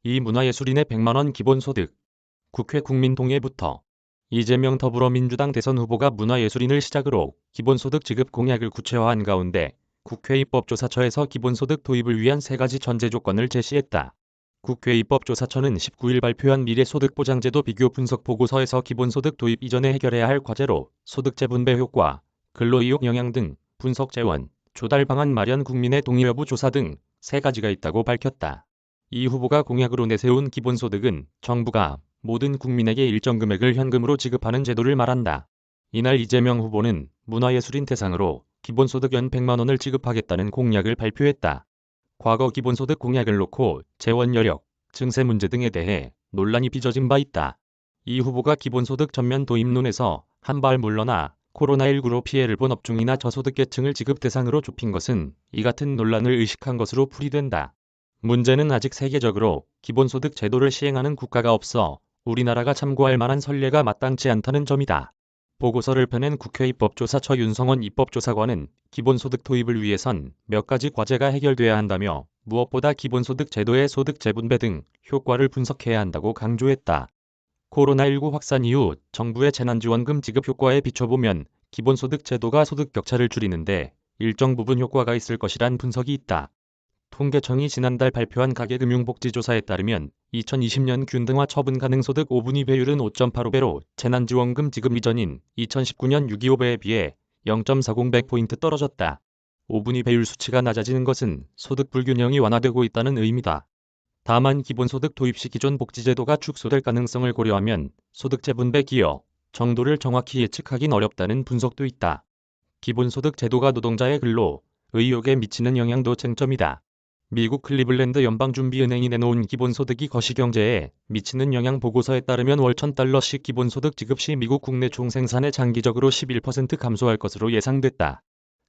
이 문화예술인의 100만원 기본소득. 국회 국민동의부터 이재명 더불어민주당 대선 후보가 문화예술인을 시작으로 기본소득 지급 공약을 구체화한 가운데 국회 입법조사처에서 기본소득 도입을 위한 3가지 전제 조건을 제시했다. 국회 입법조사처는 19일 발표한 미래소득보장제도 비교 분석 보고서에서 기본소득 도입 이전에 해결해야 할 과제로 소득 재분배 효과, 근로이용 영향 등 분석 재원, 조달 방안 마련, 국민의 동의 여부 조사 등 3가지가 있다고 밝혔다. 이 후보가 공약으로 내세운 기본소득은 정부가 모든 국민에게 일정 금액을 현금으로 지급하는 제도를 말한다. 이날 이재명 후보는 문화예술인 대상으로 기본소득 연 100만원을 지급하겠다는 공약을 발표했다. 과거 기본소득 공약을 놓고 재원 여력, 증세 문제 등에 대해 논란이 빚어진 바 있다. 이 후보가 기본소득 전면 도입론에서 한 발 물러나 코로나19로 피해를 본 업종이나 저소득계층을 지급 대상으로 좁힌 것은 이 같은 논란을 의식한 것으로 풀이된다. 문제는 아직 세계적으로 기본소득 제도를 시행하는 국가가 없어 우리나라가 참고할 만한 선례가 마땅치 않다는 점이다. 보고서를 펴낸 국회 입법조사처 윤성원 입법조사관은 기본소득 도입을 위해선 몇 가지 과제가 해결돼야 한다며 무엇보다 기본소득 제도의 소득 재분배 등 효과를 분석해야 한다고 강조했다. 코로나19 확산 이후 정부의 재난지원금 지급 효과에 비춰보면 기본소득 제도가 소득 격차를 줄이는데 일정 부분 효과가 있을 것이란 분석이 있다. 통계청이 지난달 발표한 가계금융복지조사에 따르면 2020년 균등화 처분 가능 소득 5분위 배율은 5.85배로 재난지원금 지급 이전인 2019년 6.25배에 비해 0.40배포인트 떨어졌다. 5분위 배율 수치가 낮아지는 것은 소득 불균형이 완화되고 있다는 의미다. 다만 기본소득 도입 시 기존 복지제도가 축소될 가능성을 고려하면 소득 재분배 기여 정도를 정확히 예측하긴 어렵다는 분석도 있다. 기본소득 제도가 노동자의 근로, 의욕에 미치는 영향도 쟁점이다. 미국 클리블랜드 연방준비은행이 내놓은 기본소득이 거시경제에 미치는 영향 보고서에 따르면 월 $1,000씩 기본소득 지급 시 미국 국내 총생산의 장기적으로 11% 감소할 것으로 예상됐다.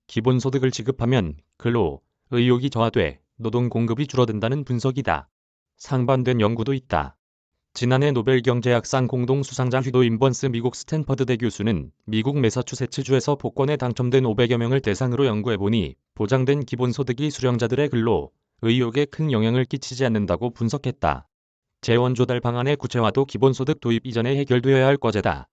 기본소득을 지급하면 근로, 의욕이 저하돼 노동 공급이 줄어든다는 분석이다. 상반된 연구도 있다. 지난해 노벨 경제학상 공동수상자 휴도 인번스 미국 스탠퍼드대 교수는 미국 매사추세츠주에서 복권에 당첨된 500여 명을 대상으로 연구해보니 보장된 기본소득이 수령자들의 근로, 의욕에 큰 영향을 끼치지 않는다고 분석했다. 재원 조달 방안의 구체화도 기본소득 도입 이전에 해결되어야 할 과제다.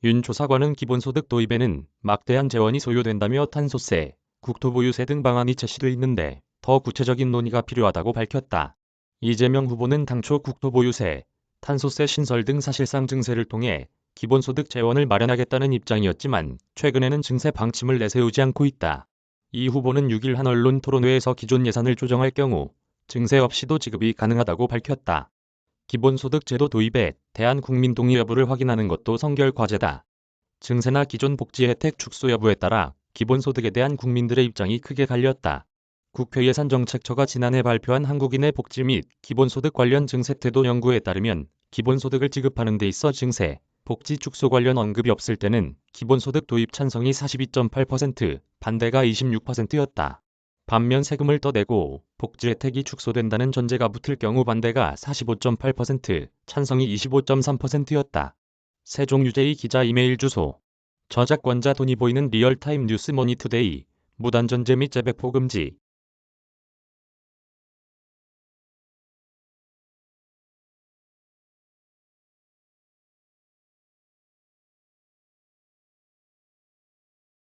윤 조사관은 기본소득 도입에는 막대한 재원이 소요된다며 탄소세, 국토보유세 등 방안이 제시돼 있는데 더 구체적인 논의가 필요하다고 밝혔다. 이재명 후보는 당초 국토보유세, 탄소세 신설 등 사실상 증세를 통해 기본소득 재원을 마련하겠다는 입장이었지만 최근에는 증세 방침을 내세우지 않고 있다. 이 후보는 6일 한 언론 토론회에서 기존 예산을 조정할 경우 증세 없이도 지급이 가능하다고 밝혔다. 기본소득 제도 도입에 대한 국민 동의 여부를 확인하는 것도 선결 과제다. 증세나 기존 복지 혜택 축소 여부에 따라 기본소득에 대한 국민들의 입장이 크게 갈렸다. 국회 예산정책처가 지난해 발표한 한국인의 복지 및 기본소득 관련 증세태도 연구에 따르면 기본소득을 지급하는 데 있어 증세, 복지 축소 관련 언급이 없을 때는 기본소득 도입 찬성이 42.8%, 반대가 26%였다. 반면 세금을 더 내고 복지 혜택이 축소된다는 전제가 붙을 경우 반대가 45.8%, 찬성이 25.3%였다. 세종유재희 기자 이메일 주소. 저작권자 돈이 보이는 리얼타임 뉴스 머니투데이. 무단전제 및 재배포 금지.